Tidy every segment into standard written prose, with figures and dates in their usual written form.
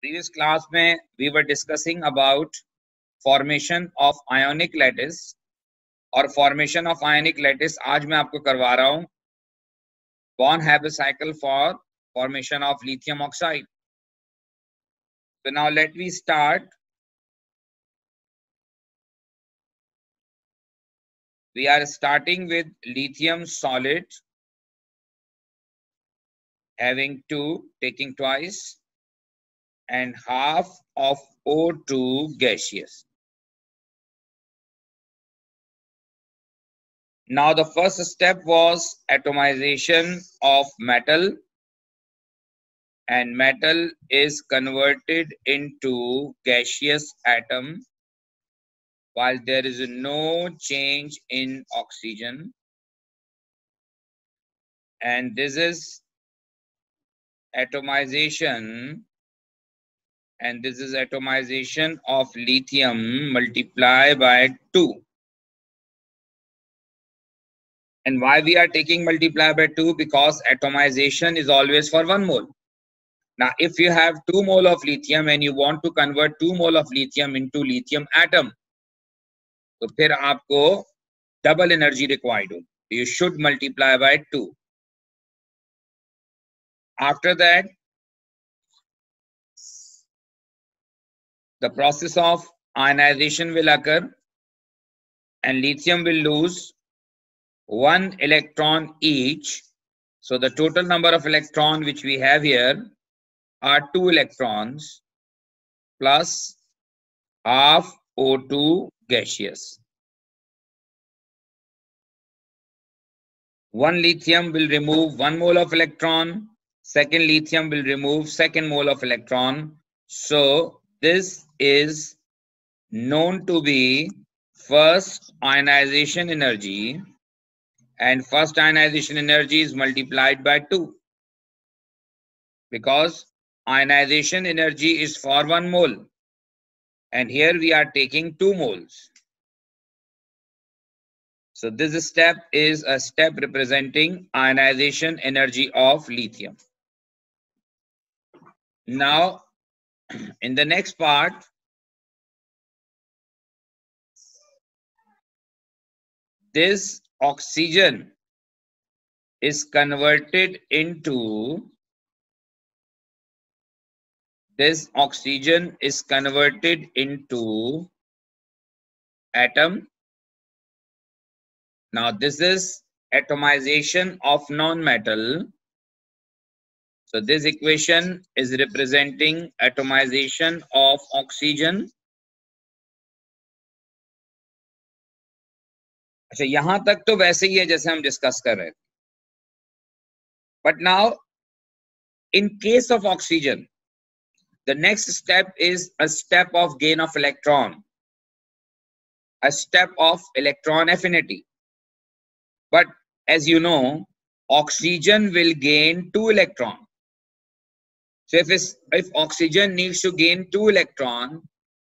Previous class में we were discussing about formation of ionic lattice और formation of ionic lattice आज मैं आपको करवा रहा हूँ Born-Haber cycle for formation of lithium oxide. So now let me start. We are starting with lithium solid having 2 taking twice and half of O2 gaseous. Now the first step was atomization of metal, and metal is converted into gaseous atom while there is no change in oxygen, and this is atomization, and this is atomization of lithium multiplied by 2. And why we are taking multiply by 2? Because atomization is always for 1 mole. Now, if you have 2 mole of lithium and you want to convert 2 mole of lithium into lithium atom, तो फिर आपको double energy required हो. You should multiply by 2. After that, the process of ionization will occur and lithium will lose 1 electron each. So the total number of electrons which we have here are 2 electrons plus half O2 gaseous. 1 lithium will remove 1 mole of electron, second lithium will remove 2nd mole of electron. So this is known to be first ionization energy, and first ionization energy is multiplied by 2 because ionization energy is for 1 mole and here we are taking 2 moles. So this step is a step representing ionization energy of lithium. Now, in the next part, this oxygen is converted into atom. Now this is atomization of non-metal. So this equation is representing atomization of oxygen. अच्छा, यहां तक तो वैसे ही है जैसे हम discuss कर रहे थे. But now, in case of oxygen, the next step is a step of gain of electron, a step of electron affinity. But as you know, oxygen will gain 2 electrons. So if oxygen needs to gain 2 electrons,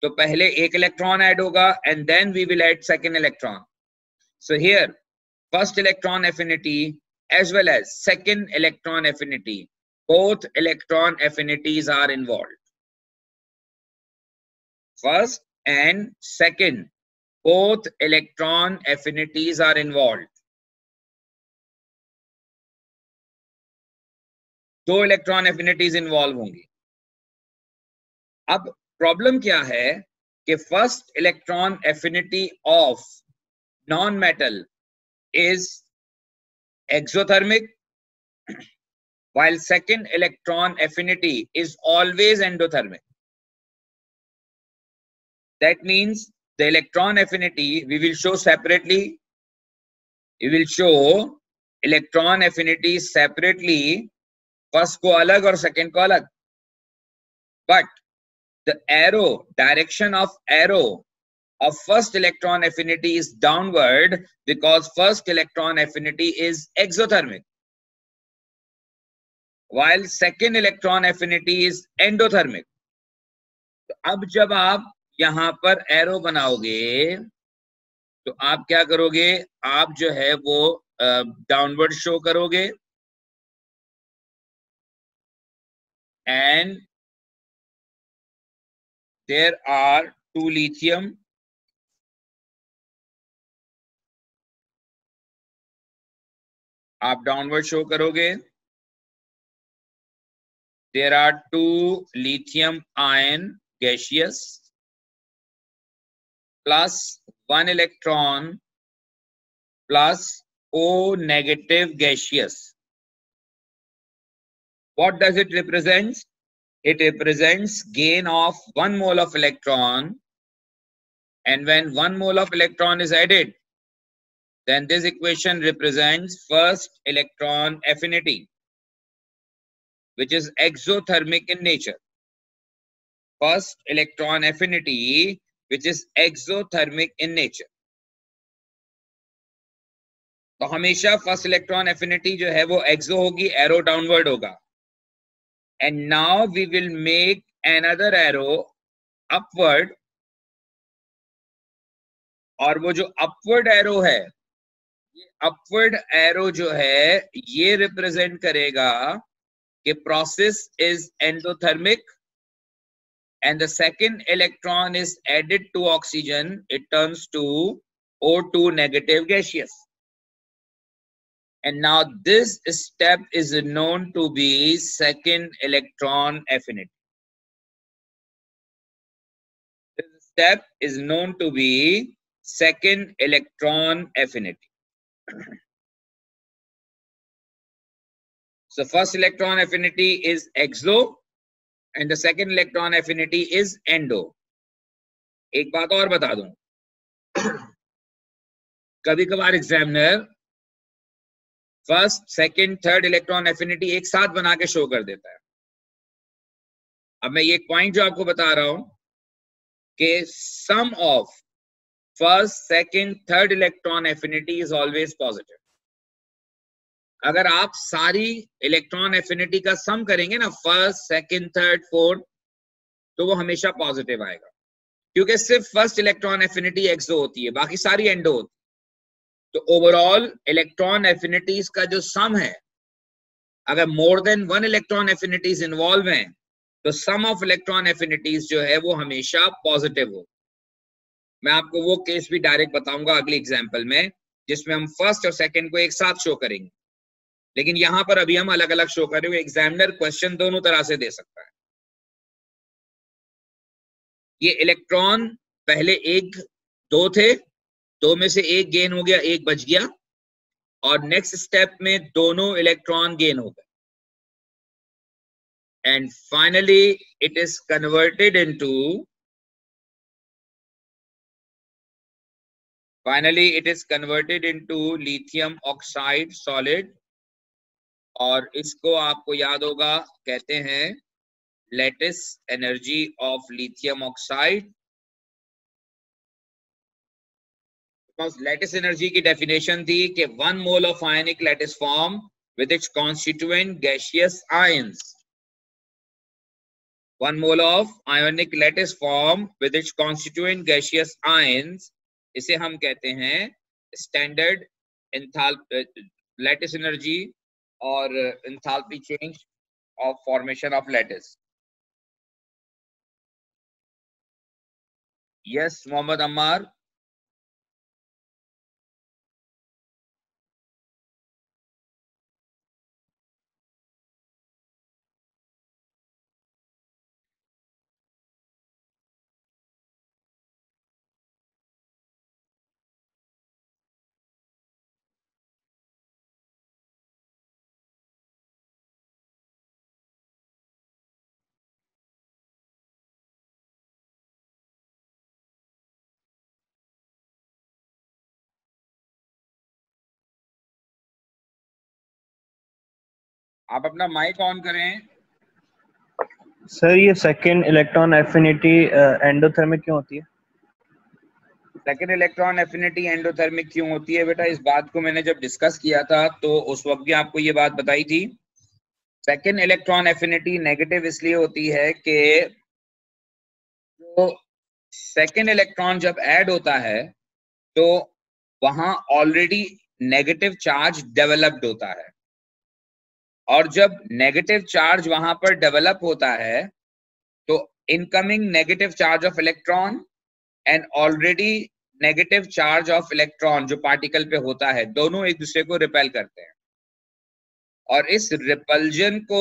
तो पहले 1 electron add होगा and then we will add 2nd electron. So here, first electron affinity as well as 2nd electron affinity, both electron affinities are involved. First and second, both electron affinities are involved. 2 electron affinities involve होंगी. अब problem क्या है कि first electron affinity of non metal is exothermic while second electron affinity is always endothermic. That means the electron affinity we will show separately. We will show electron affinity separately, first को अलग और second को अलग. But the arrow, direction of arrow of first electron affinity is downward because first electron affinity is exothermic, while second electron affinity is endothermic. तो अब जब आप यहां पर एरो बनाओगे तो आप क्या करोगे, आप जो है वो डाउनवर्ड शो करोगे and there are 2 lithium, आप डाउनवर्ड शो करोगे, there are 2 lithium ion gaseous plus 1 electron plus O negative gaseous. What does it represent? It represents gain of 1 mole of electron, and when 1 mole of electron is added, then this equation represents first electron affinity, which is exothermic in nature. First electron affinity, which is exothermic in nature. तो हमेशा first electron affinity जो है वो exo होगी, arrow downward होगा. And now we will make another arrow upward, और वो जो अपवर्ड एरो है, ये अपवर्ड एरो जो है ये रिप्रेजेंट करेगा कि process is endothermic, and the second electron is added to oxygen, it turns to O2 negative gaseous. And now this step is known to be second electron affinity. This step is known to be second electron affinity. So first electron affinity is exo and the second electron affinity is endo. एक बात और बता दूं, कभी कभार examiner first second third electron affinity एक साथ बना के शो कर देता है. अब मैं ये पॉइंट जो आपको बता रहा हूं कि sum of first second third electron affinity is always positive. अगर आप सारी इलेक्ट्रॉन एफिनिटी का सम करेंगे ना, फर्स्ट सेकंड थर्ड फोर्थ, तो वो हमेशा पॉजिटिव आएगा, क्योंकि सिर्फ फर्स्ट इलेक्ट्रॉन एफिनिटी एक्सो होती है, बाकी सारी एंडो होती है. तो ओवरऑल इलेक्ट्रॉन एफिनिटीज का जो सम है, अगर more than 1 electron affinities involve हैं, तो सम ऑफ इलेक्ट्रॉन एफिनिटीज जो है वो हमेशा पॉजिटिव हो. मैं आपको वो केस भी डायरेक्ट बताऊंगा अगली एग्जाम्पल में, जिसमें हम फर्स्ट और सेकंड को एक साथ शो करेंगे. लेकिन यहां पर अभी हम अलग अलग शो कर रहे हैं. एग्जामिनर क्वेश्चन दोनों तरह से दे सकता है. ये इलेक्ट्रॉन पहले 1 2 थे, 2 में से 1 गेन हो गया, 1 बच गया, और नेक्स्ट स्टेप में दोनों इलेक्ट्रॉन गेन हो गए. And finally it is converted into lithium oxide solid, और इसको आपको याद होगा कहते हैं lattice energy of lithium oxide. Lattice energy की डेफिनेशन थी कि 1 mole of ionic lattice form with its constituent gaseous ions. 1 mole of ionic lattice form with its constituent gaseous ions, इसे हम कहते हैं स्टैंडर्ड लैटिस एनर्जी और enthalpy change of formation of lattice. Yes Mohammad Ammar. आप अपना mic on करें. Sir ये second electron affinity endothermic क्यों होती है? सेकंड इलेक्ट्रॉन एफिनिटी एंडोथर्मिक क्यों होती है बेटा, इस बात को मैंने जब डिस्कस किया था तो उस वक्त भी आपको ये बात बताई थी. सेकंड इलेक्ट्रॉन एफिनिटी नेगेटिव इसलिए होती है कि जो सेकंड इलेक्ट्रॉन जब ऐड होता है तो वहां ऑलरेडी नेगेटिव चार्ज डेवलप्ड होता है, और जब नेगेटिव चार्ज वहां पर डेवलप होता है तो incoming negative charge of electron and already negative charge of electron जो पार्टिकल पे होता है, दोनों एक दूसरे को रिपेल करते हैं, और इस रिपल्जन को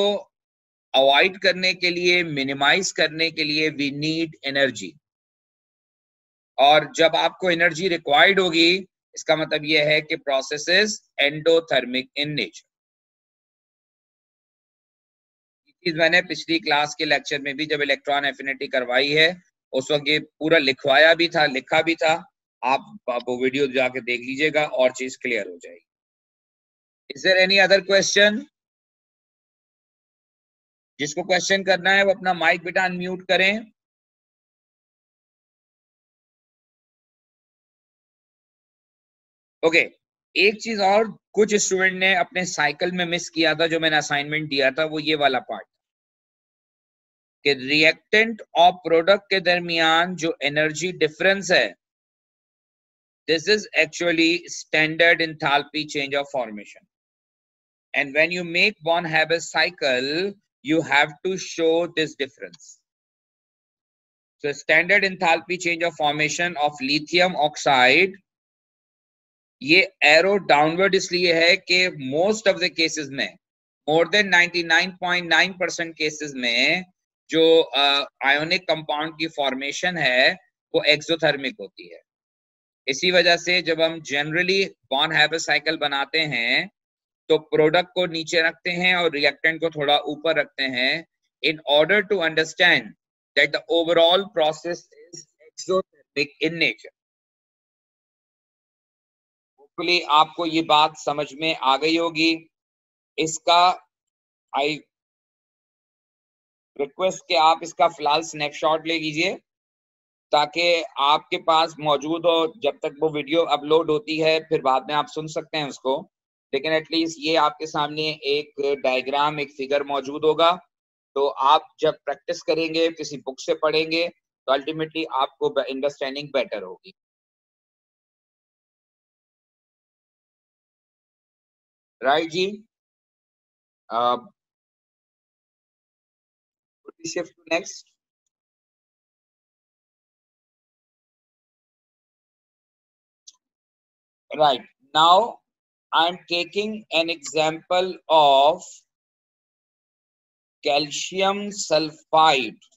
अवॉइड करने के लिए, मिनिमाइज करने के लिए वी नीड एनर्जी। और जब आपको एनर्जी रिक्वायर्ड होगी, इसका मतलब यह है कि process is endothermic in nature. ये चीज मैंने पिछली क्लास के लेक्चर में भी जब इलेक्ट्रॉन एफिनिटी करवाई है, उस वक्त ये पूरा लिखवाया भी था, लिखा भी था। आप वो वीडियो जाके देख लीजिएगा और चीज क्लियर हो जाएगी। Is there any other question? जिसको क्वेश्चन करना है वो अपना माइक बेटा अनम्यूट करें। ओके, एक चीज और कुछ स्टूडेंट ने अपने साइकिल में मिस किया था, जो मैंने असाइनमेंट दिया था, वो ये वाला पार्ट कि रिएक्टेंट और प्रोडक्ट के दरमियान जो एनर्जी डिफरेंस है, this is actually standard enthalpy change of formation, and when you make von Haber cycle you have to show this difference. So standard enthalpy change of formation of lithium oxide, ये arrow downward इसलिए है कि most of the cases में, more than 99.9% cases में जो ionic compound की formation है वो एक्सोथर्मिक होती है। इसी वजह से जब हम जनरली बॉन हैबर साइकिल बनाते हैं तो प्रोडक्ट को नीचे रखते हैं और रिएक्टेंट को थोड़ा ऊपर रखते हैं, in order to understand that the overall process is exothermic in nature. Hopefully आपको ये बात समझ में आ गई होगी। इसका आई रिक्वेस्ट कि आप इसका फिलहाल स्नैपशॉट ले लीजिए ताकि आपके पास मौजूद हो, जब तक वो वीडियो अपलोड होती है फिर बाद में आप सुन सकते हैं उसको, लेकिन एटलीस्ट ये आपके सामने एक डायग्राम, एक फिगर मौजूद होगा, तो आप जब प्रैक्टिस करेंगे, किसी बुक से पढ़ेंगे, तो अल्टीमेटली आपको अंडरस्टैंडिंग बेटर होगी। राइट जी, shift to next. Right, now I'm taking an example of calcium sulfide.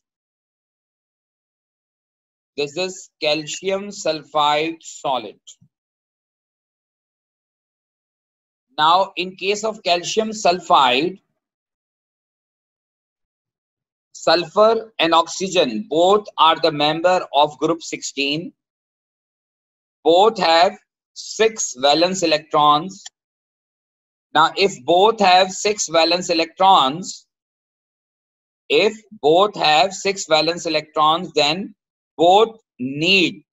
This is calcium sulfide solid. Now in case of calcium sulfide, sulfur and oxygen both are the member of group 16. Both have 6 valence electrons. Now if both have 6 valence electrons, then both need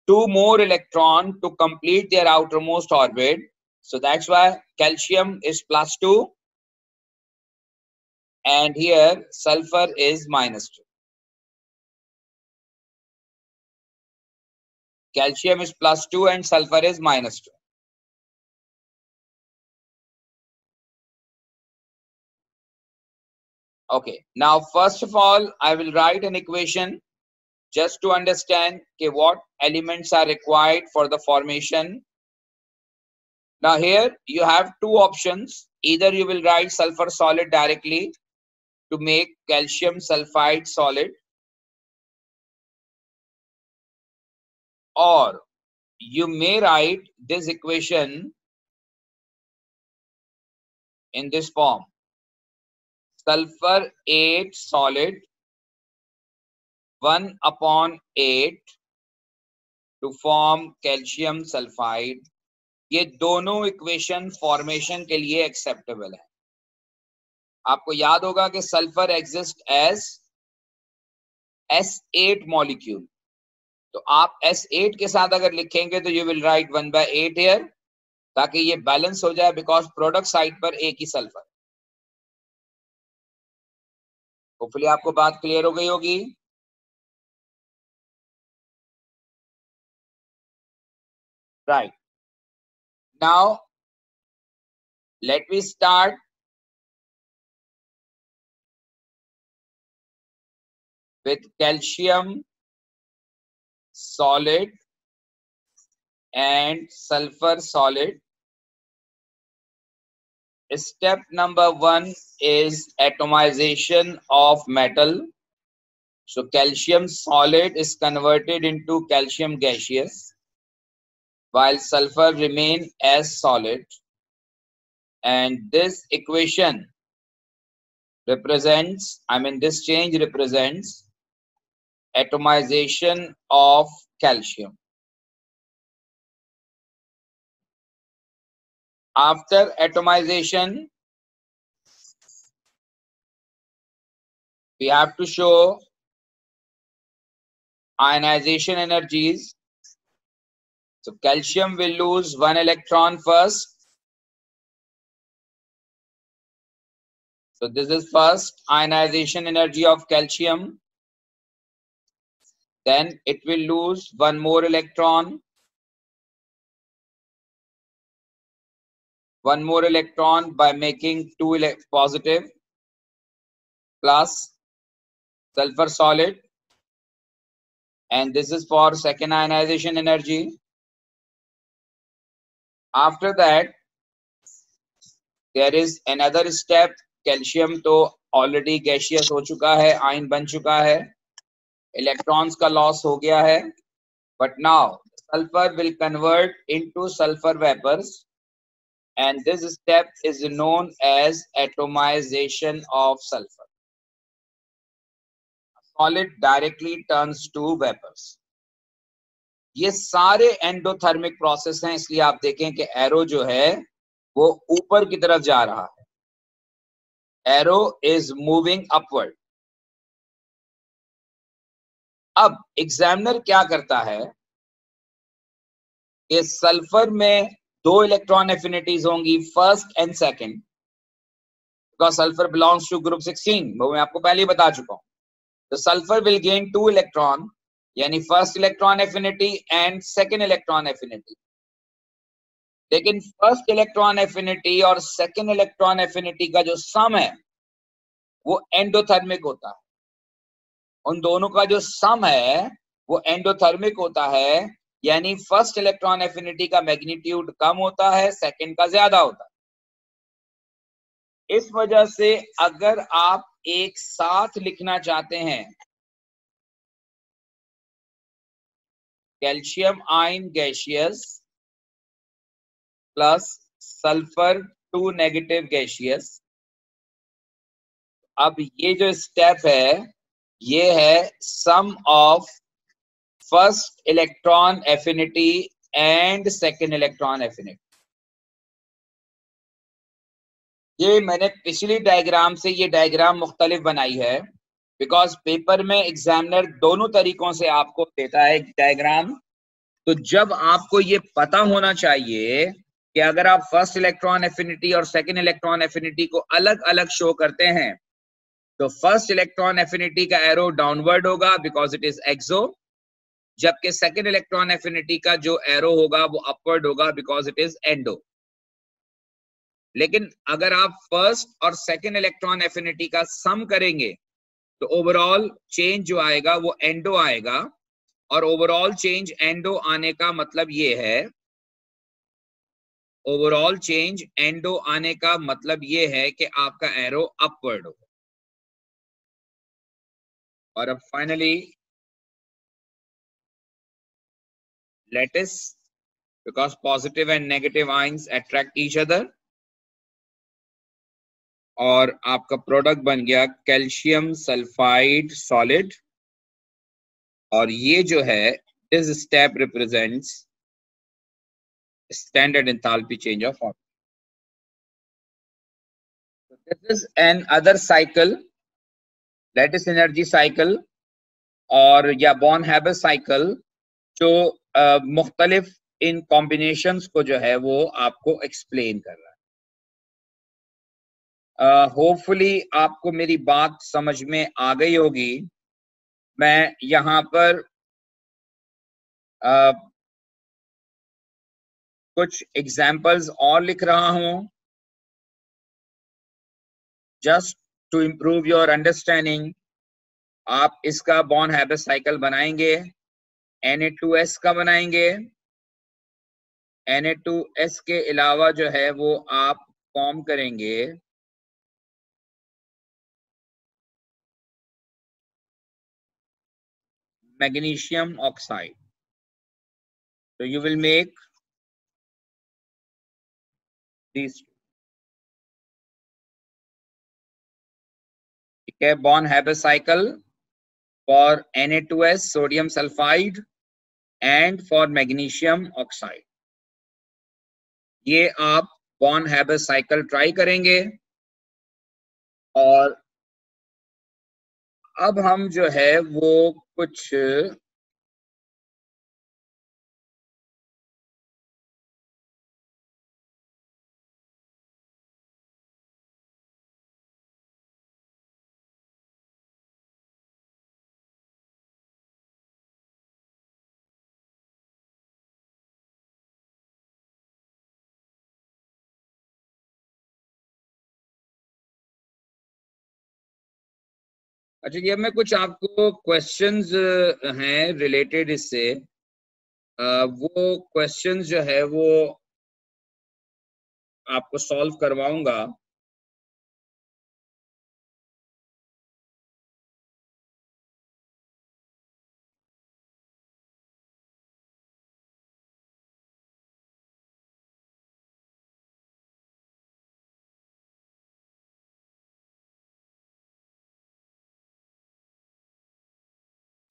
2 more electrons to complete their outermost orbit. So that's why calcium is +2 and here sulfur is -2. Calcium is +2 and sulfur is -2. Okay, now first of all I will write an equation just to understand what elements are required for the formation. Now here you have 2 options. Either you will write sulfur solid directly to make calcium sulfide solid, or you may write this equation in this form: sulfur 8 solid 1/8 to form calcium sulfide. ये दोनों equation formation के लिए acceptable है। आपको याद होगा कि sulphur exist as S8 molecule, तो आप S8 के साथ अगर लिखेंगे तो यू विल राइट 1/8 हियर, ताकि ये बैलेंस हो जाए, बिकॉज प्रोडक्ट साइड पर एक ही सल्फर। होपफुली आपको बात क्लियर हो गई होगी। Right, now let me start with calcium solid and sulfur solid. Step number 1 is atomization of metal. So calcium solid is converted into calcium gaseous, while sulfur remain as solid. And this equation represents, this change represents atomization of calcium. After atomization, we have to show ionization energies. So calcium will lose 1 electron first. So this is first ionization energy of calcium. Then it will lose 1 more electron. 1 more electron by making 2 positive plus sulfur solid. And this is for second ionization energy. After that, there is another step. Calcium तो already gaseous हो चुका है, ion बन चुका है, electrons का loss हो गया है, but now sulphur will convert into sulphur vapours and this step is known as atomisation of sulphur. Solid directly turns to vapours. ये सारे एंडोथर्मिक प्रोसेस हैं, इसलिए आप देखें कि एरो जो है वो ऊपर की तरफ जा रहा है. Arrow is moving upward. अब एग्जामिनर क्या करता है कि सल्फर में 2 इलेक्ट्रॉन एफिनिटीज होंगी, first and second, because sulphur belongs to group 16, वो मैं आपको पहले ही बता चुका हूं. तो सल्फर विल गेन 2 इलेक्ट्रॉन, यानी first electron affinity and second electron affinity. लेकिन फर्स्ट इलेक्ट्रॉन एफिनिटी और सेकंड इलेक्ट्रॉन एफिनिटी का जो सम है वो एंडोथर्मिक होता है. उन दोनों का जो सम है वो एंडोथर्मिक होता है, यानी फर्स्ट इलेक्ट्रॉन एफिनिटी का मैग्नीट्यूड कम होता है, सेकंड का ज्यादा होता है. इस वजह से अगर आप एक साथ लिखना चाहते हैं calcium ion gaseous plus sulphur 2 negative gaseous, अब ये जो स्टेप है ये है sum of first electron affinity and second electron affinity. ये मैंने पिछली डायग्राम से ये डायग्राम मुख्तलिफ बनाई है, बिकॉज पेपर में एग्जामिनर दोनों तरीकों से आपको देता है डायग्राम. तो जब आपको ये पता होना चाहिए कि अगर आप फर्स्ट इलेक्ट्रॉन एफिनिटी और सेकंड इलेक्ट्रॉन एफिनिटी को अलग अलग शो करते हैं तो फर्स्ट इलेक्ट्रॉन एफिनिटी का एरो डाउनवर्ड होगा बिकॉज इट इज एक्सो, जबकि सेकंड इलेक्ट्रॉन एफिनिटी का जो एरो होगा वो अपवर्ड होगा बिकॉज इट इज एंडो. लेकिन अगर आप फर्स्ट और सेकंड इलेक्ट्रॉन एफिनिटी का सम करेंगे तो ओवरऑल चेंज जो आएगा वो एंडो आएगा, और ओवरऑल चेंज एंडो आने का मतलब ये है, ओवरऑल चेंज एंडो आने का मतलब ये है कि आपका एरो अपवर्ड होगा. और अब finally lattice, because positive and negative ions attract each other, और आपका प्रोडक्ट बन गया कैल्शियम सल्फाइड सॉलिड. और ये जो है this step represents standard enthalpy change of order. So this is an other cycle, lattice energy cycle और या Born-Haber cycle, जो मुख्तलिफ इन कॉम्बिनेशंस को जो है वो आपको एक्सप्लेन कर रहा है. होपफुली आपको मेरी बात समझ में आ गई होगी. मैं यहाँ पर कुछ एग्जाम्पल्स और लिख रहा हूं just to improve your understanding. आप इसका बॉन्ड हैबिट साइकिल बनाएंगे, Na2S का बनाएंगे। Na2S के अलावा जो है वो आप फॉर्म करेंगे magnesium oxide. So you will make these two. ठीक है, bond habit cycle for Na2S sodium sulphide and for magnesium oxide. ये आप बॉन्ड हैबिट साइकिल ट्राई करेंगे। और अब हम जो है वो कुछ अच्छा, ये मैं कुछ आपको क्वेश्चंस हैं रिलेटेड इससे, वो क्वेश्चंस जो है वो आपको सॉल्व करवाऊंगा।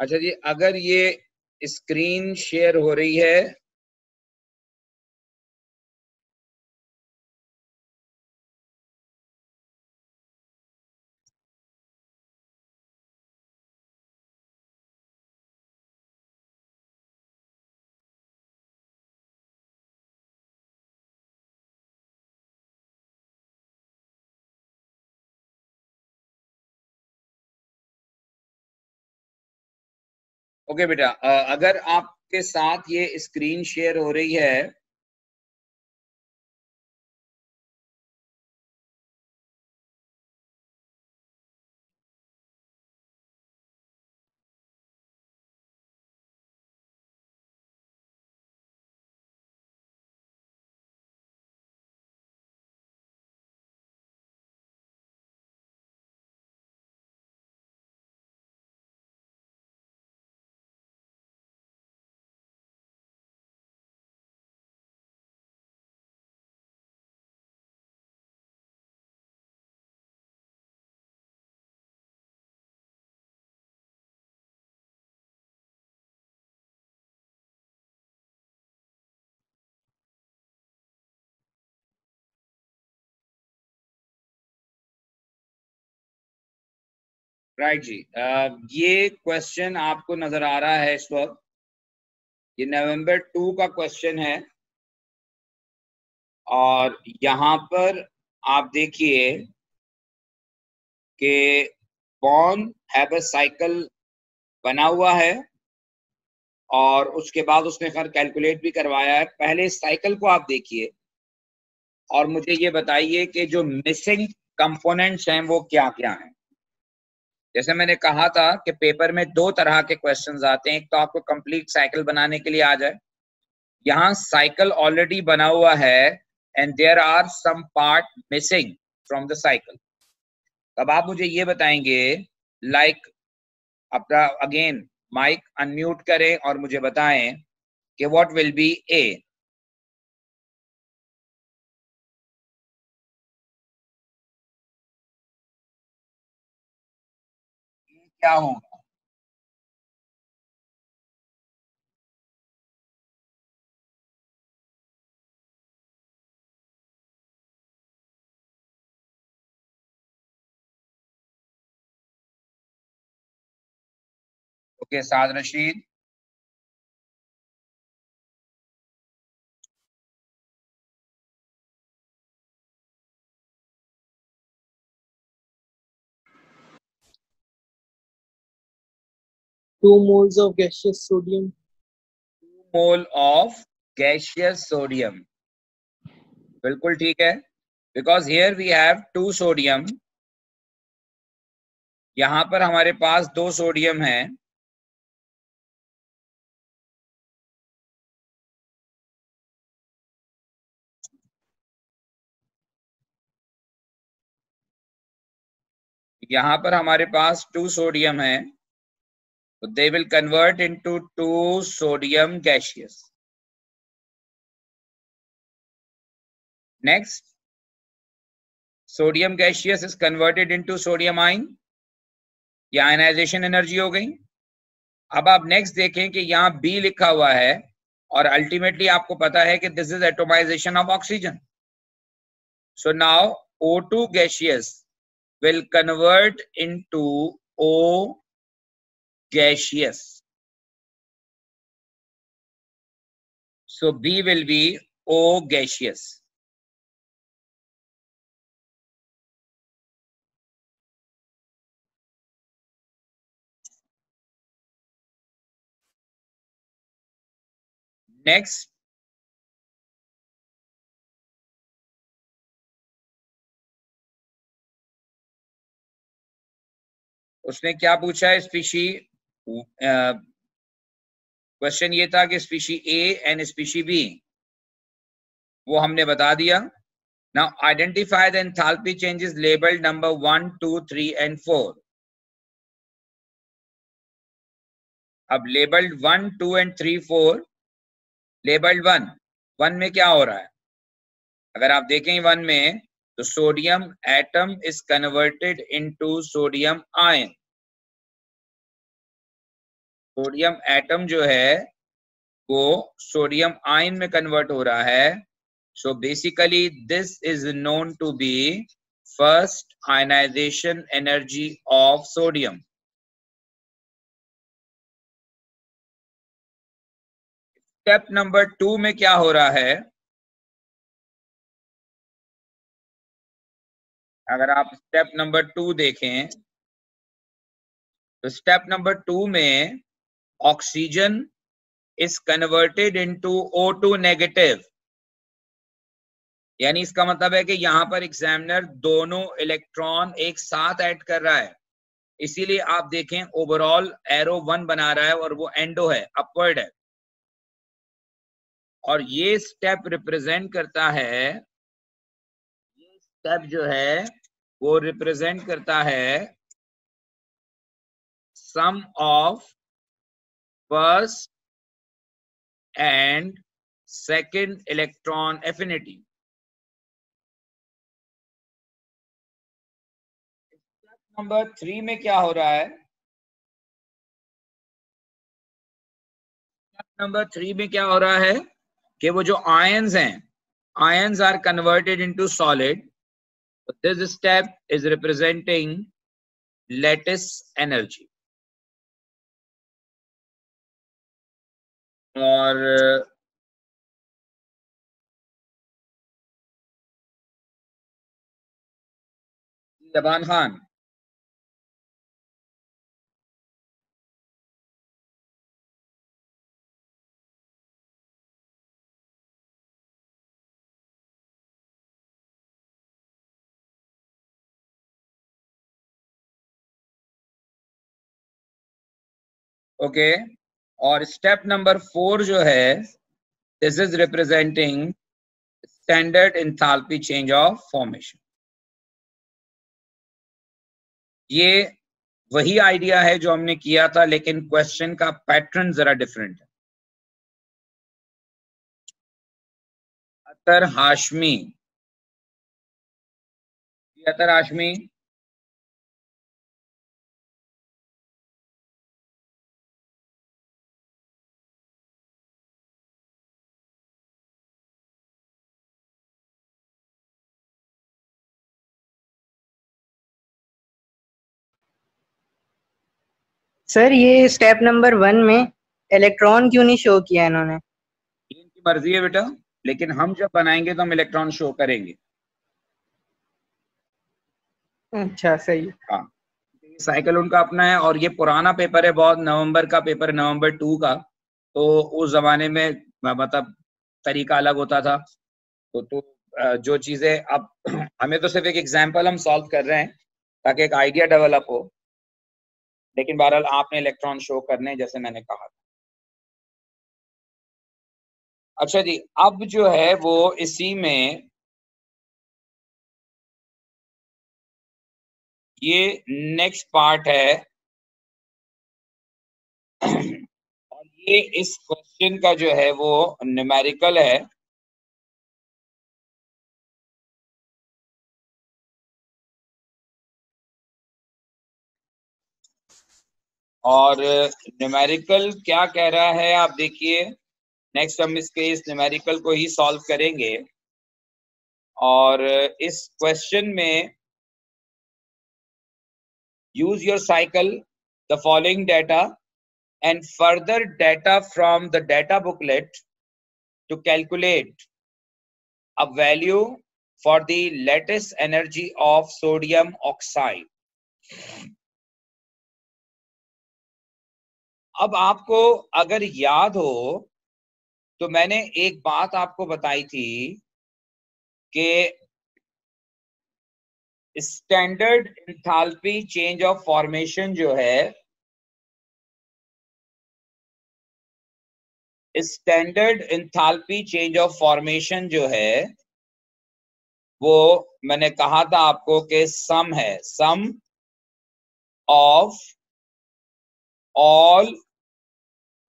अच्छा जी, अगर ये स्क्रीन शेयर हो रही है ओके बेटा, अगर आपके साथ ये स्क्रीन शेयर हो रही है राइट जी। ये क्वेश्चन आपको नजर आ रहा है इस वक्त, ये नवंबर 2 का क्वेश्चन है। और यहाँ पर आप देखिए कि बॉन्ड हैबिट साइकिल बना हुआ है और उसके बाद उसने खैर कैलकुलेट भी करवाया है। पहले इस साइकिल को आप देखिए और मुझे ये बताइए कि जो मिसिंग कंपोनेंट्स हैं वो क्या क्या हैं। जैसे मैंने कहा था कि पेपर में दो तरह के क्वेश्चंस आते हैं, एक तो आपको कंप्लीट साइकिल बनाने के लिए आ जाए, यहाँ साइकिल ऑलरेडी बना हुआ है and there are some part missing from the cycle. तब आप मुझे ये बताएंगे, लाइक अपना अगेन माइक अनम्यूट करें और मुझे बताएं कि व्हाट विल बी ए। क्या होगा? Okay Saad Rashid. Two moles of gaseous sodium. 2 mole of gaseous sodium, बिल्कुल ठीक है, because here we have 2 sodium यहां पर हमारे पास 2 सोडियम है, यहां पर हमारे पास 2 सोडियम है, तो they will convert into 2 sodium gaseous. Next, sodium gaseous is converted into sodium ion. ये आयनाइजेशन एनर्जी हो गई. अब आप नेक्स्ट देखें कि यहाँ बी लिखा हुआ है और अल्टीमेटली आपको पता है कि this is atomisation of oxygen. So now O2 gaseous will convert into O gaseous. So B will be O gaseous. Next, उसने क्या पूछा है स्पीशी. क्वेश्चन ये था कि species A and species B, वो हमने बता दिया. Now identify the enthalpy changes labeled number 1, 2, 3 and 4. अब labeled 1, 2 and 3, 4. labeled 1 में क्या हो रहा है? अगर आप देखें 1 में, तो sodium atom is converted into sodium ion. Sodium atom जो है वो सोडियम आयन में कन्वर्ट हो रहा है. So basically this is known to be first ionization energy of sodium. Step number 2 में क्या हो रहा है? अगर आप स्टेप नंबर 2 देखें, तो स्टेप नंबर 2 में oxygen is converted into O2 negative. यानी इसका मतलब है कि यहां पर एग्जामिनर दोनों इलेक्ट्रॉन एक साथ ऐड कर रहा है. इसीलिए आप देखें ओवरऑल एरो 1 बना रहा है और वो एंडो है, अपवर्ड है. और ये स्टेप रिप्रेजेंट करता है, ये स्टेप जो है वो रिप्रेजेंट करता है sum of first and second electron affinity. Number 3 में क्या हो रहा है? नंबर 3 में क्या हो रहा है कि वो जो आयंस हैं, ions are converted into solid. This step is representing lattice energy. और जबान खान, ओके. और स्टेप नंबर 4 जो है, this is representing standard enthalpy change of formation. ये वही आइडिया है जो हमने किया था, लेकिन क्वेश्चन का पैटर्न जरा डिफरेंट है. अतर हाशमी, अतर हाशमी, सर ये स्टेप नंबर 1 में इलेक्ट्रॉन क्यों नहीं शो किया इन्होंने? इनकी मर्जी है बेटा, लेकिन हम जब बनाएंगे तो हम इलेक्ट्रॉन शो करेंगे. अच्छा सही. हाँ, साइकिल उनका अपना है. और ये पुराना पेपर है बहुत, नवंबर का पेपर, नवंबर 2 का. तो उस जमाने में मतलब तरीका अलग होता था. तो जो चीजें अब हमें तो सिर्फ एक एग्जाम्पल हम सॉल्व कर रहे हैं ताकि एक आइडिया डेवलप हो. लेकिन बहरहाल आपने इलेक्ट्रॉन शो करने जैसे मैंने कहा। अच्छा जी, अब जो है वो इसी में ये नेक्स्ट पार्ट है और ये इस क्वेश्चन का जो है वो न्यूमेरिकल है। और न्यूमेरिकल क्या कह रहा है आप देखिए। नेक्स्ट हम इसके इस न्यूमेरिकल को ही सॉल्व करेंगे और इस क्वेश्चन में use your cycle the following data and further data from the data booklet to calculate a value for the lattice energy of sodium oxide. अब आपको अगर याद हो तो मैंने एक बात आपको बताई थी कि standard enthalpy change of formation जो है, standard enthalpy change of formation जो है वो मैंने कहा था आपको कि सम है, sum of all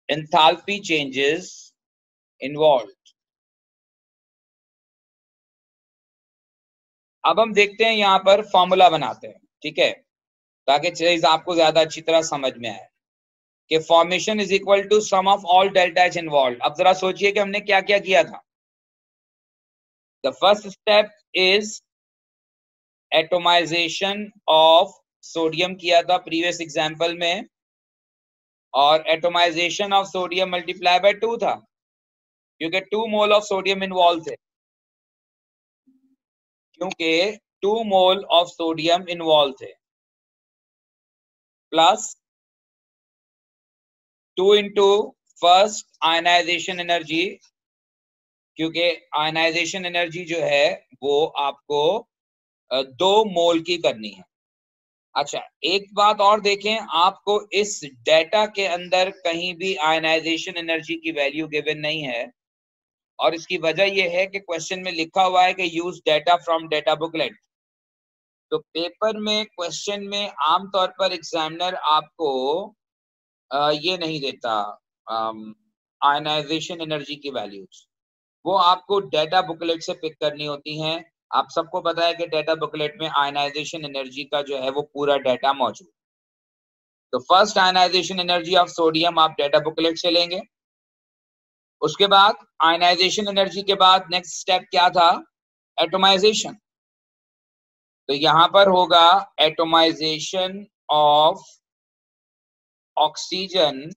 enthalpy changes involved. अब हम देखते हैं यहां पर फॉर्मूला बनाते हैं, ठीक है, ताकि चीज आपको ज्यादा अच्छी तरह समझ में आए कि formation is equal to sum of all delta H involved. अब जरा सोचिए कि हमने क्या क्या किया था। The first step is atomisation of sodium किया था प्रीवियस एग्जांपल में, और atomisation of sodium multiply by 2 था क्योंकि 2 मोल ऑफ सोडियम इन्वॉल्व थे, क्योंकि 2 मोल ऑफ सोडियम इन्वॉल्व थे, plus 2 into first ionisation energy, क्योंकि आयनाइजेशन एनर्जी जो है वो आपको 2 मोल की करनी है। अच्छा, एक बात और देखें, आपको इस डेटा के अंदर कहीं भी आयनाइजेशन एनर्जी की वैल्यू गिवन नहीं है, और इसकी वजह यह है कि क्वेश्चन में लिखा हुआ है कि use data from data booklet. तो पेपर में क्वेश्चन में आमतौर पर एग्जामिनर आपको ये नहीं देता आयनाइजेशन एनर्जी की वैल्यूज, वो आपको डेटा बुकलेट से पिक करनी होती हैं। आप सबको पता है कि डेटा बुकलेट में आयनाइजेशन एनर्जी का जो है वो पूरा डेटा मौजूद। तो first ionisation energy of sodium आप डेटा बुकलेट से लेंगे। उसके बाद आयनाइजेशन एनर्जी के बाद नेक्स्ट स्टेप क्या था, एटोमाइजेशन। तो यहां पर होगा एटोमाइजेशन ऑफ ऑक्सीजन,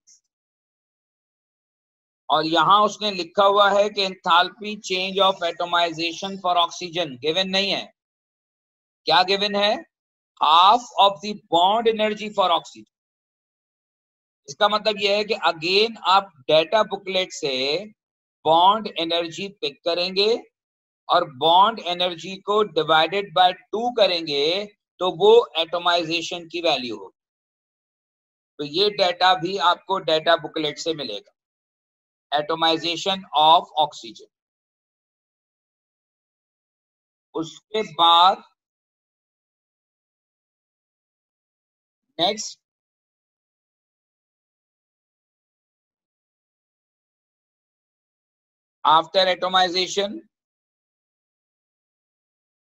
और यहां उसने लिखा हुआ है कि enthalpy change of atomization for oxygen given नहीं है। क्या गिवन है, half of the bond energy for oxygen. इसका मतलब यह है कि अगेन आप डेटा बुकलेट से बॉन्ड एनर्जी पिक करेंगे और बॉन्ड एनर्जी को डिवाइडेड बाय 2 करेंगे तो वो एटोमाइजेशन की वैल्यू होगी। तो ये डेटा भी आपको डेटा बुकलेट से मिलेगा, एटोमाइजेशन ऑफ ऑक्सीजन। उसके बाद next after atomisation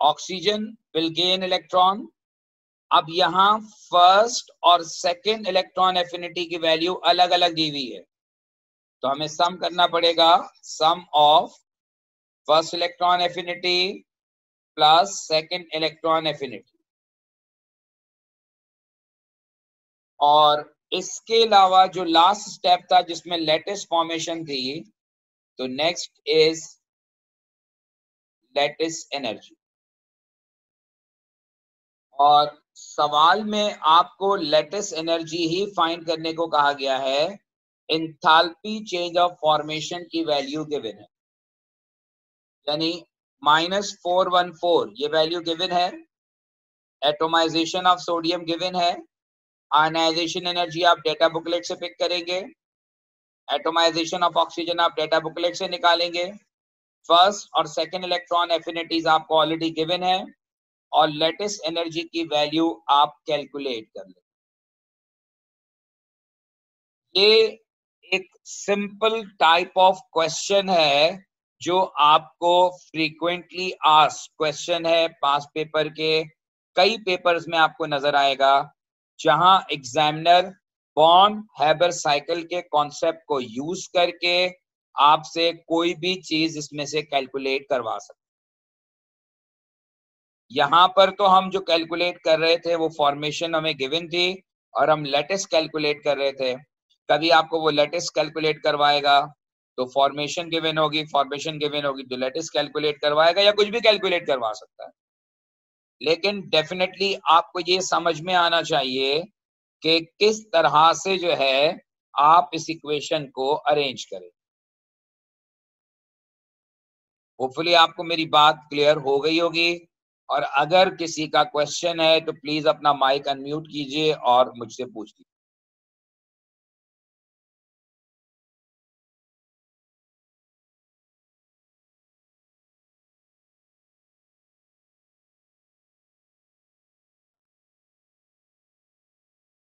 oxygen will gain electron. अब यहां फर्स्ट और सेकेंड इलेक्ट्रॉन एफिनिटी की वैल्यू अलग अलग दी हुई है, तो हमें सम करना पड़ेगा, sum of first electron affinity plus second electron affinity. और इसके अलावा जो लास्ट स्टेप था जिसमें लैटिस फॉर्मेशन थी, तो नेक्स्ट इज लैटिस एनर्जी। और सवाल में आपको लैटिस एनर्जी ही फाइंड करने को कहा गया है, एंथैल्पी चेंज ऑफ फॉर्मेशन की वैल्यू गिवन है, यानी -414 ये वैल्यू गिवन है, एटोमाइजेशन ऑफ सोडियम गिवन है, आयनाइजेशन एनर्जी आप डेटा बुकलेट से पिक करेंगे, एटोमाइजेशन ऑफ ऑक्सीजन आप डेटा बुकलेट से निकालेंगे, फर्स्ट और सेकंड इलेक्ट्रॉन एफिनिटीज आपको ऑलरेडी गिवन है, और लेटिस एनर्जी की वैल्यू आप कैलकुलेट कर लें। ये एक सिंपल टाइप ऑफ क्वेश्चन है जो आपको फ्रीक्वेंटली आस्क्ड क्वेश्चन है, पास पेपर के कई पेपर्स में आपको नजर आएगा, जहां एग्जामिनर बॉर्न हैबर साइकिल के कॉन्सेप्ट को यूज करके आपसे कोई भी चीज इसमें से कैलकुलेट करवा सकते। यहां पर तो हम जो कैलकुलेट कर रहे थे वो फॉर्मेशन हमें गिवन थी और हम लेटिस कैलकुलेट कर रहे थे। कभी आपको वो लेटिस कैलकुलेट करवाएगा तो फॉर्मेशन गिवन होगी, फॉर्मेशन गिवन होगी तो लेटिस कैलकुलेट करवाएगा, या कुछ भी कैलकुलेट करवा सकता है। लेकिन डेफिनेटली आपको ये समझ में आना चाहिए कि किस तरह से जो है आप इस इक्वेशन को अरेंज करें। होपफुली आपको मेरी बात क्लियर हो गई होगी, और अगर किसी का क्वेश्चन है तो प्लीज अपना माइक अनम्यूट कीजिए और मुझसे पूछ लीजिए।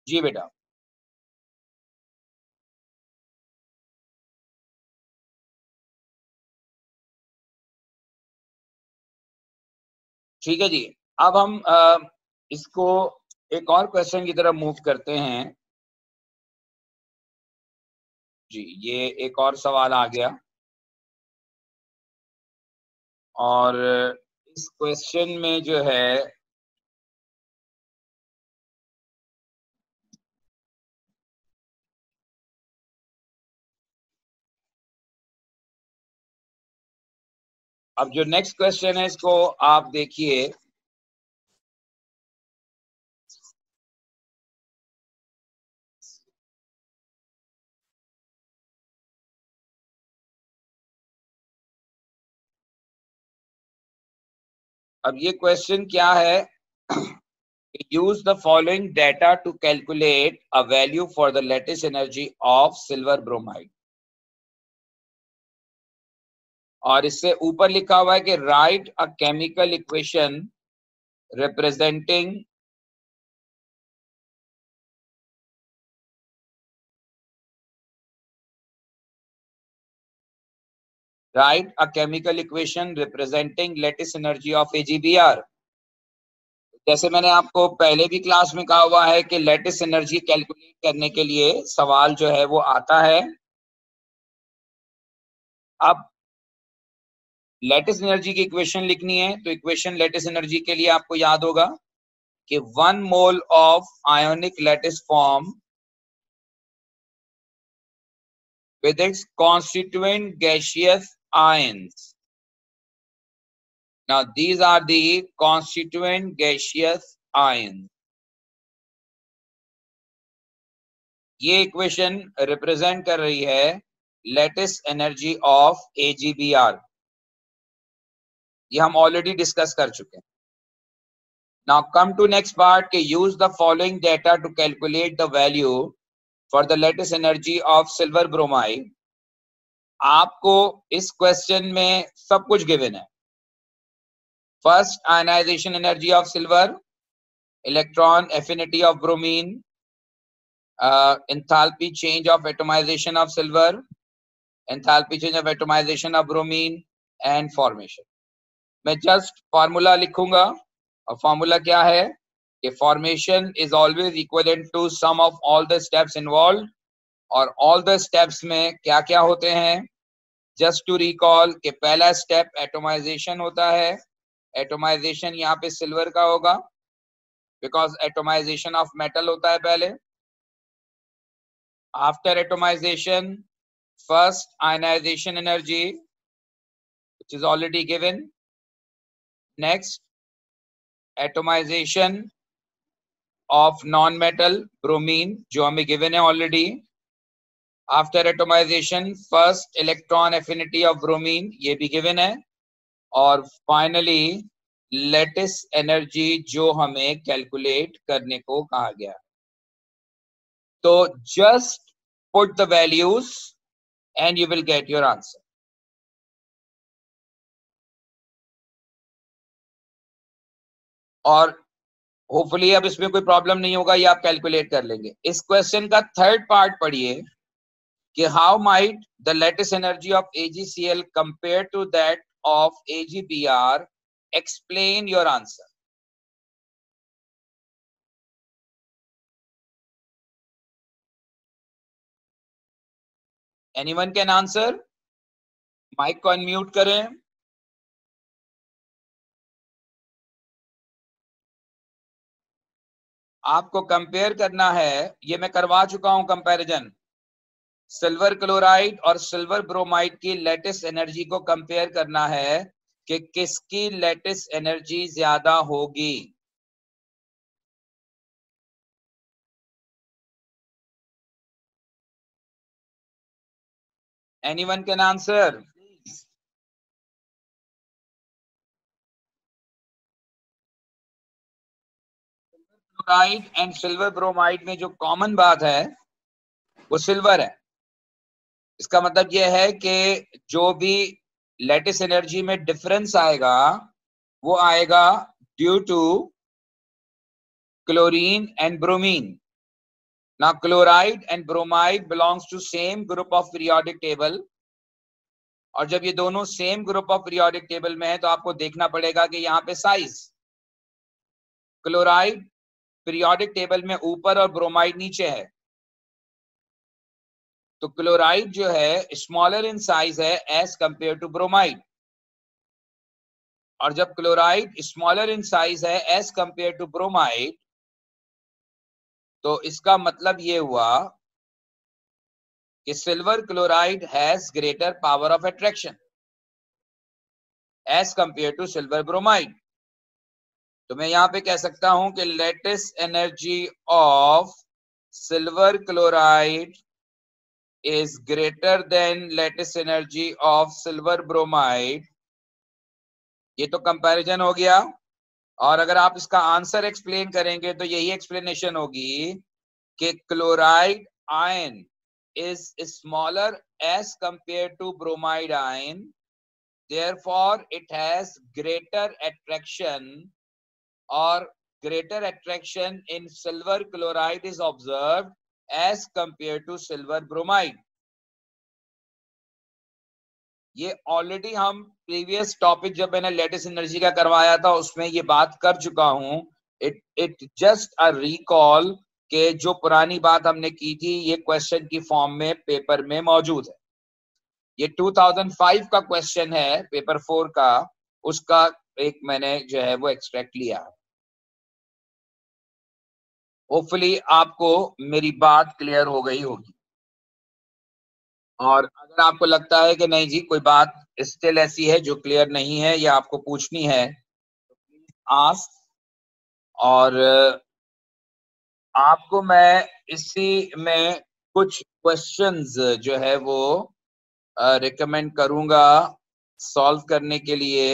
जी बेटा। ठीक है जी, अब हम इसको एक और क्वेश्चन की तरफ मूव करते हैं। जी, ये एक और सवाल आ गया, और इस क्वेश्चन में जो है अब जो नेक्स्ट क्वेश्चन है इसको आप देखिए। अब ये क्वेश्चन क्या है, use the following data to calculate a value for the lattice energy of silver bromide। और इससे ऊपर लिखा हुआ है कि write a chemical equation representing lattice energy of AGBR। जैसे मैंने आपको पहले भी क्लास में कहा हुआ है कि लेटिस एनर्जी कैलकुलेट करने के लिए सवाल जो है वो आता है। अब लेटिस एनर्जी की इक्वेशन लिखनी है तो इक्वेशन लेटिस एनर्जी के लिए आपको याद होगा कि 1 mole of ionic lattice form with its constituent gaseous ions। Now these are the constituent gaseous ions। ये इक्वेशन रिप्रेजेंट कर रही है लेटिस एनर्जी ऑफ AGBR। ये हम ऑलरेडी डिस्कस कर चुके हैं। Now come to next part कि use the following data to calculate the value for the lattice energy of silver bromide। आपको इस क्वेश्चन में सब कुछ गिवन है। First, ionisation energy of silver, electron affinity of bromine, enthalpy change of atomization of silver, enthalpy change of atomization of bromine and formation। मैं just formula लिखूंगा, और formula क्या है कि formation is always equivalent to sum of all the steps involve. और all the steps में क्या क्या होते हैं, जस्ट टू रिकॉल कि पहला स्टेप एटोमाइजेशन होता है। एटोमाइजेशन यहाँ पे सिल्वर का होगा बिकॉज एटोमाइजेशन ऑफ मेटल होता है पहले। After atomisation first ionisation energy which is already given। next atomisation of non metal bromine जो हमें गिवन है already. After atomisation first electron affinity of bromine, ये भी गिवन है। और फाइनली लेटिस एनर्जी जो हमें कैलकुलेट करने को कहा गया। तो just put the values and you will get your answer. और होपफुली अब इसमें कोई प्रॉब्लम नहीं होगा, ये आप कैलकुलेट कर लेंगे। इस क्वेश्चन का थर्ड पार्ट पढ़िए कि how might the lattice energy of AgCl compare to that of AgBr, explain your answer. Anyone can answer? Mic को अनम्यूट करें। आपको कंपेयर करना है, ये मैं करवा चुका हूं कंपैरिजन, सिल्वर क्लोराइड और सिल्वर ब्रोमाइड की लेटेस्ट एनर्जी को कंपेयर करना है कि किसकी लेटेस्ट एनर्जी ज्यादा होगी। Anyone can answer? Chloride and silver bromide में जो कॉमन बात है वो सिल्वर है। इसका मतलब यह है कि जो भी लेटेस्ट एनर्जी में डिफरेंस आएगा वो आएगा due to chlorine and bromine. Now chloride and bromide belongs to same group of periodic table, और जब ये दोनों same group of periodic table में है तो आपको देखना पड़ेगा कि यहाँ पे साइज, क्लोराइड पीरियोडिक टेबल में ऊपर और ब्रोमाइड नीचे है, तो क्लोराइड जो है स्मॉलर इन साइज है एज कंपेयर टू ब्रोमाइड, और जब क्लोराइड स्मॉलर इन साइज है एज कंपेयर टू ब्रोमाइड तो इसका मतलब ये हुआ कि silver chloride has greater power of attraction as compare to silver bromide. तो मैं यहां पे कह सकता हूं कि lattice energy of silver chloride is greater than lattice energy of silver bromide. ये तो कंपैरिजन हो गया, और अगर आप इसका आंसर एक्सप्लेन करेंगे तो यही एक्सप्लेनेशन होगी कि chloride ion is smaller as compared to bromide ion, therefore it has greater attraction, or greater attraction in silver chloride is observed as compared to silver bromide. ये ऑलरेडी हम previous topic जब मैंने latest energy का करवाया था उसमें ये बात कर चुका हूं। इट जस्ट अ रिकॉल कि जो पुरानी बात हमने की थी ये क्वेश्चन की फॉर्म में पेपर में मौजूद है। ये 2005 का क्वेश्चन है पेपर 4 का, उसका एक मैंने जो है वो एक्सट्रैक्ट लिया है। होपफुली आपको मेरी बात क्लियर हो गई होगी, और अगर आपको लगता है कि नहीं जी कोई बात स्टिल ऐसी है जो क्लियर नहीं है या आपको पूछनी है तो प्लीज आस्क, और आपको मैं इसी में कुछ क्वेश्चंस जो है वो रिकमेंड करूंगा सॉल्व करने के लिए।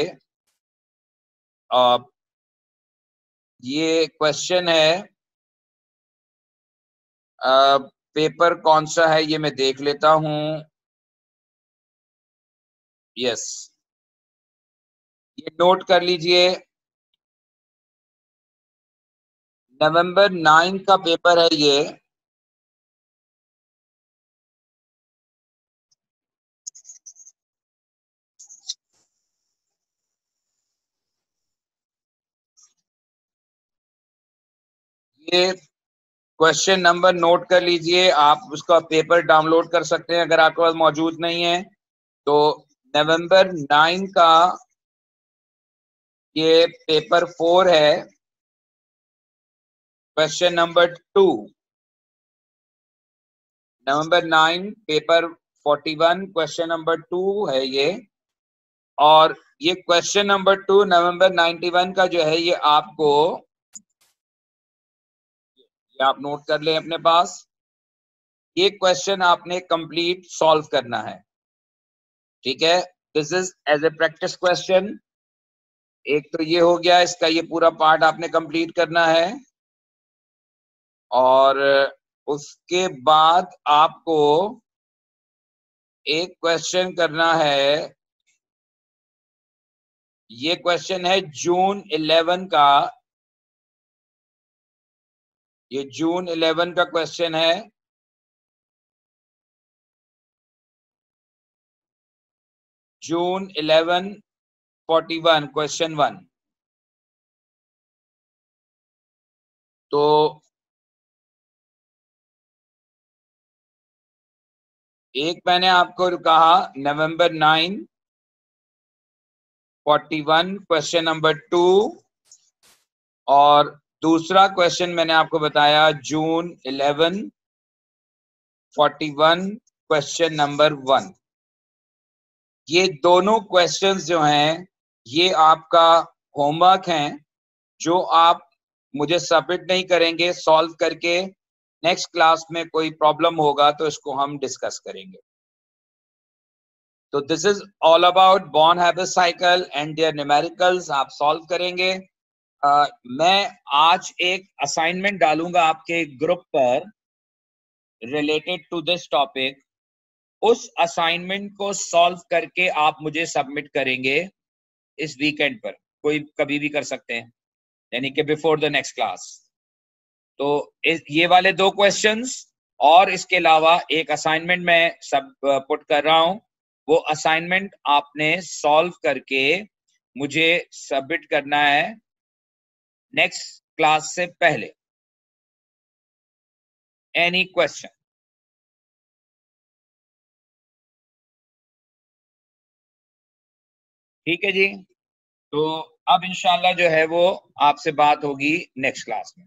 ये क्वेश्चन है, पेपर कौन सा है ये मैं देख लेता हूं। यस, ये नोट कर लीजिए, नवंबर 9 का पेपर है ये। ये क्वेश्चन नंबर नोट कर लीजिए, आप उसका पेपर डाउनलोड कर सकते हैं अगर आपके पास मौजूद नहीं है तो। नवंबर 9 का ये पेपर 4 है, क्वेश्चन नंबर 2, नवंबर 9 पेपर 41 क्वेश्चन नंबर 2 है ये। और ये क्वेश्चन नंबर 2 नवंबर 91 का जो है ये आपको, ये आप नोट कर लें अपने पास। ये क्वेश्चन आपने कंप्लीट सॉल्व करना है, ठीक है। This is as a practice question. एक तो ये हो गया, इसका ये पूरा पार्ट आपने कंप्लीट करना है, और उसके बाद आपको एक क्वेश्चन करना है। ये क्वेश्चन है जून 11 का, ये जून 11 का क्वेश्चन है। जून 11 41 क्वेश्चन 1। तो एक मैंने आपको कहा नवंबर 9 41 क्वेश्चन नंबर 2, और दूसरा क्वेश्चन मैंने आपको बताया जून 11 41 क्वेश्चन नंबर 1। ये दोनों क्वेश्चंस जो हैं ये आपका होमवर्क हैं, जो आप मुझे सबमिट नहीं करेंगे सॉल्व करके। नेक्स्ट क्लास में कोई प्रॉब्लम होगा तो इसको हम डिस्कस करेंगे। तो this is all about Born Haber cycle and their numericals, आप सॉल्व करेंगे। मैं आज एक असाइनमेंट डालूंगा आपके ग्रुप पर रिलेटेड टू दिस टॉपिक। उस असाइनमेंट को सॉल्व करके आप मुझे सबमिट करेंगे इस वीकेंड पर, कोई कभी भी कर सकते हैं, यानी कि बिफोर द नेक्स्ट क्लास। तो ये वाले 2 क्वेश्चंस और इसके अलावा एक असाइनमेंट मैं सब पुट कर रहा हूं, वो असाइनमेंट आपने सॉल्व करके मुझे सबमिट करना है नेक्स्ट क्लास से पहले। Any question? ठीक है जी। तो अब इंशाल्लाह जो है वो आपसे बात होगी नेक्स्ट क्लास में।